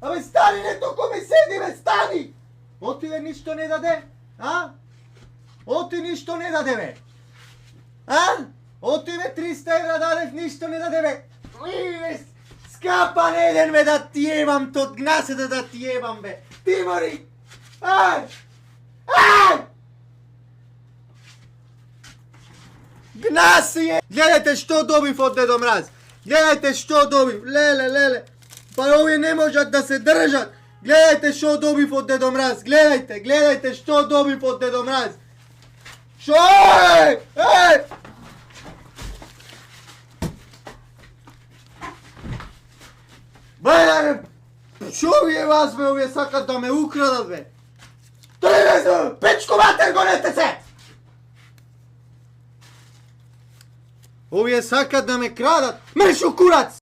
Абе стани, не туку ми седи, бе, стани! Оти бе ништо не даде, а? Оти ништо не даде, бе. А? Оти бе 300 евра дадев, ништо не даде, бе. Бе, скапан еден, бе, да ти ебам, тот гнасете да ти ебам, бе. Тимори! Ај! Ај! Гнаси е! Гледајте што добив од Дедо Мраз. Гледајте што добив. Леле. Па овие не можат да се држат. Гледајте што добив од Дедо Мраз. Гледајте што добив од Дедо Мраз. Шо? Еј! Бе, шо вие вас, бе, овие сакат да ме украдат, бе. Тој не, печко матер, гонете се! Овие сакат да ме крадат. Мршо курац!